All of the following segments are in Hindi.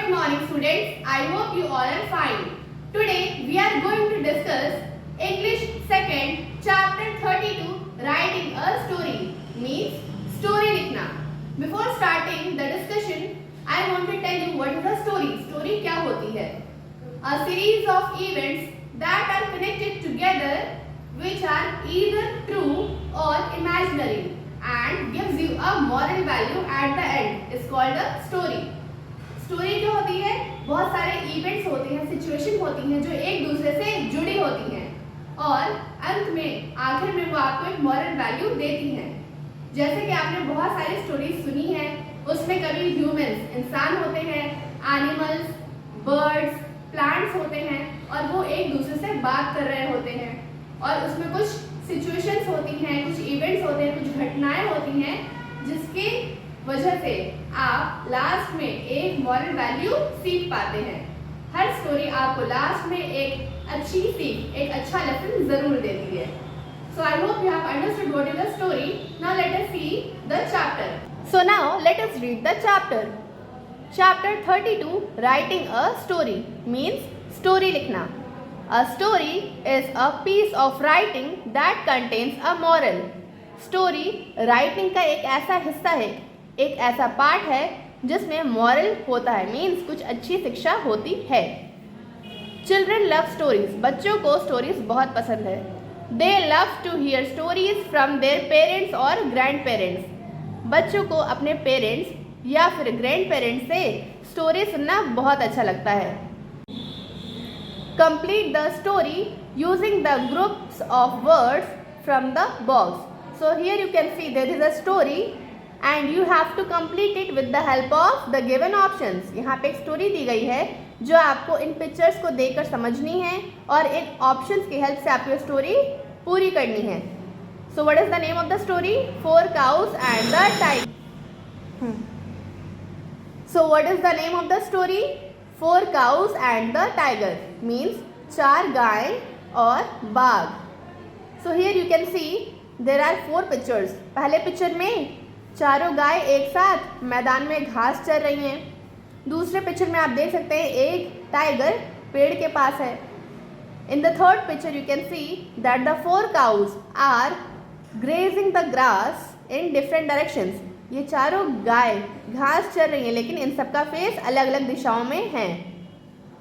Good morning students. I hope you all are fine. Today we are going to discuss English 2nd chapter 32 writing a story means story लिखना. Before starting the discussion I want to tell you what is a story. Story क्या होती है? A series of events that are connected together which are either true or imaginary and gives you a moral value at the end is called a story. Story जो होती है बहुत सारे इवेंट्स होते हैं, सिचुएशन होती हैं जो एक दूसरे से जुड़ी होती हैं और अंत में आखिर में वो आपको एक मॉरल वैल्यू देती हैं. जैसे कि आपने बहुत सारी स्टोरीज सुनी हैं, उसमें कभी ह्यूमंस इंसान होते हैं, एनिमल्स, बर्ड्स, प्लांट्स होते हैं और वो एक दूसरे से बात कर रहे होते हैं और उसमें कुछ सिचुएशंस होती हैं, कुछ इवेंट्स होते हैं, कुछ घटनाएं होती हैं जिसकी वजह से आप लास्ट में एक मॉरल वैल्यू सीख पाते हैं. हर स्टोरी आपको लास्ट में एक अच्छी सीख, एक अच्छा लेसन जरूर देती है. So I hope you have understood what is the story. Now let us see the chapter. So now let us read the chapter. Chapter 32 writing a story means story लिखना. A story is a piece of writing that contains a moral. Story writing का एक ऐसा हिस्सा है, एक ऐसा पार्ट है जिसमें मॉरल होता है, मीन्स कुछ अच्छी शिक्षा होती है. Children love stories. बच्चों को स्टोरीज बहुत पसंद है. They love to hear stories from their parents और ग्रैंड पेरेंट्स. बच्चों को अपने पेरेंट्स या फिर ग्रैंड पेरेंट्स से स्टोरी सुनना बहुत अच्छा लगता है. Complete the story using the groups of words from the box. So here you can see there is a story and you have to complete it with the help of the given options. यहाँ पे एक स्टोरी दी गई है जो आपको इन पिक्चर्स को देखकर समझनी है और इन ऑप्शंस की हेल्प से आपको स्टोरी पूरी करनी है. So what is the name of the story? 4 cows and the tiger. So what is the name of the story? 4 cows and the tiger means 4 गाय और बाघ. So here you can see there are 4 pictures. पहले पिक्चर में चारों गाय एक साथ मैदान में घास चर रही हैं. दूसरे पिक्चर में आप देख सकते हैं एक टाइगर पेड़ के पास है. In the third picture you can see that the 4 cows are grazing the grass in different directions. ये चारों गाय घास चर रही हैं लेकिन इन सबका फेस अलग अलग दिशाओं में है.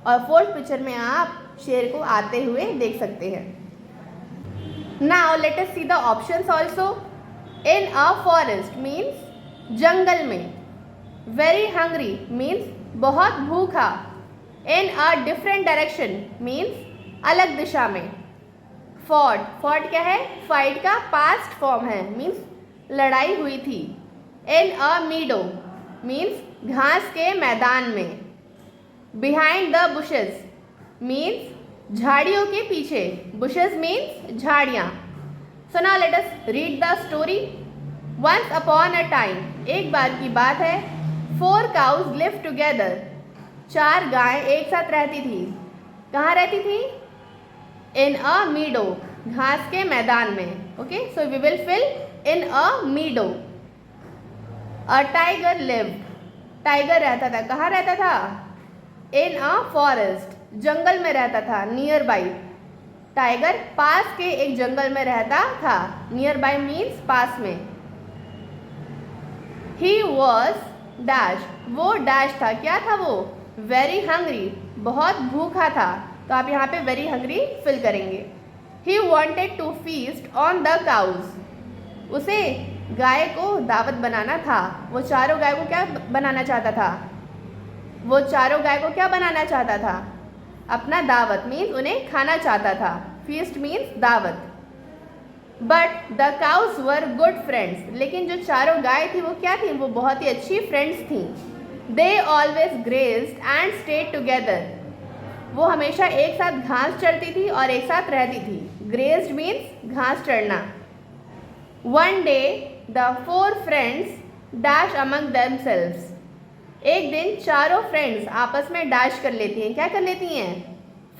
और फोर्थ पिक्चर में आप शेर को आते हुए देख सकते हैं. Now let us see the options also. In a forest means जंगल में. Very hungry means बहुत भूखा. In a different direction means अलग दिशा में. Fought क्या है? Fight का past form है, means लड़ाई हुई थी. In a meadow means घास के मैदान में. Behind the bushes means झाड़ियों के पीछे. Bushes means झाड़ियाँ. So now let us read the story. Once upon a time, एक बार की बात है. 4 cows lived together. 4 गायें एक साथ रहती थी. कहाँ रहती थी? In a meadow, घास के मैदान में. Okay, so we will fill in a meadow. A tiger lived. Tiger रहता था. कहाँ रहता था? In a forest, जंगल में रहता था. Nearby. टाइगर पास के एक जंगल में रहता था. नियर बाय मीन्स पास में. He was dash. वो डैश था. क्या था वो? Very hungry. बहुत भूखा था. तो आप यहाँ पे वेरी हंग्री फिल करेंगे. He wanted to feast on the cows. उसे गाय को दावत बनाना था. वो चारों गाय को क्या बनाना चाहता था? वो चारों गाय को क्या बनाना चाहता था? अपना दावत मीन्स उन्हें खाना चाहता था. फीस्ट मीन्स दावत. But the cows were good friends. लेकिन जो चारों गाय थी वो क्या थी? वो बहुत ही अच्छी फ्रेंड्स थी. They always grazed and stayed together. वो हमेशा एक साथ घास चरती थी और एक साथ रहती थी. ग्रेज्ड मीन्स घास चरना. One day the 4 friends dash among themselves. एक दिन चारों फ्रेंड्स आपस में डैश कर लेती हैं. क्या कर लेती हैं?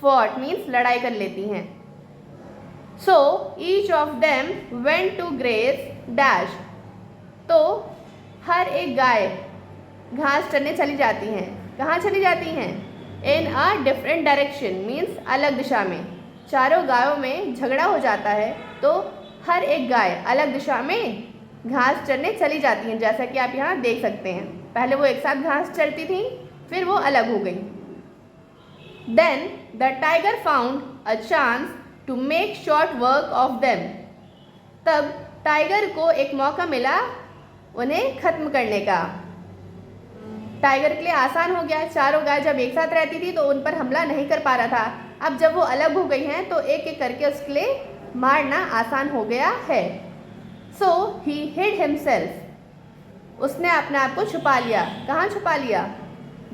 फॉट मीन्स लड़ाई कर लेती हैं. So each of them went to graze dash. तो हर एक गाय घास चरने चली जाती हैं. कहाँ चली जाती हैं? इन अ डिफरेंट डायरेक्शन मीन्स अलग दिशा में। चारों गायों में झगड़ा हो जाता है तो हर एक गाय अलग दिशा में घास चरने चली जाती हैं, जैसा कि आप यहाँ देख सकते हैं। पहले वो एक साथ घास चरती थी, फिर वो अलग हो गई। Then the tiger found a chance to make short work of them. तब टाइगर को एक मौका मिला उन्हें खत्म करने का। टाइगर के लिए आसान हो गया, चारों गाय जब एक साथ रहती थी तो उन पर हमला नहीं कर पा रहा था। अब जब वो अलग हो गई हैं तो एक एक करके उसके लिए मारना आसान हो गया है। So he hid himself. उसने अपने आप को छुपा लिया। कहाँ छुपा लिया?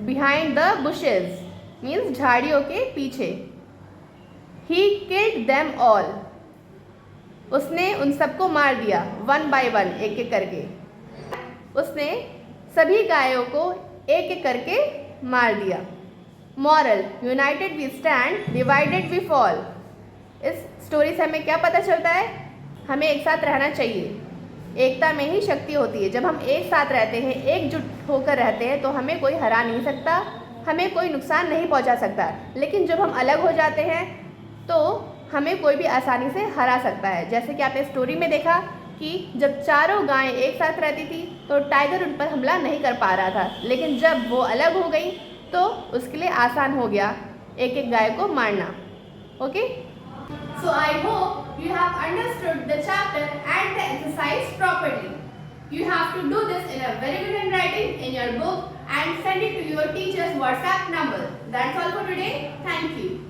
Behind the bushes मीन्स झाड़ियों के पीछे। He killed them all. उसने उन सबको मार दिया, वन बाय वन, एक एक करके। उसने सभी गायों को एक एक करके मार दिया। Moral, united we stand, divided we fall. इस स्टोरी से हमें क्या पता चलता है? हमें एक साथ रहना चाहिए। एकता में ही शक्ति होती है। जब हम एक साथ रहते हैं, एकजुट होकर रहते हैं, तो हमें कोई हरा नहीं सकता, हमें कोई नुकसान नहीं पहुंचा सकता। लेकिन जब हम अलग हो जाते हैं तो हमें कोई भी आसानी से हरा सकता है। जैसे कि आपने स्टोरी में देखा कि जब चारों गायें एक साथ रहती थी तो टाइगर उन पर हमला नहीं कर पा रहा था, लेकिन जब वो अलग हो गई तो उसके लिए आसान हो गया एक एक गाय को मारना। Okay, so I hope you have understood the chapter and the exercise properly. You have to do this in a very good handwriting in your book and send it to your teacher's WhatsApp number. That's all for today. Thank you.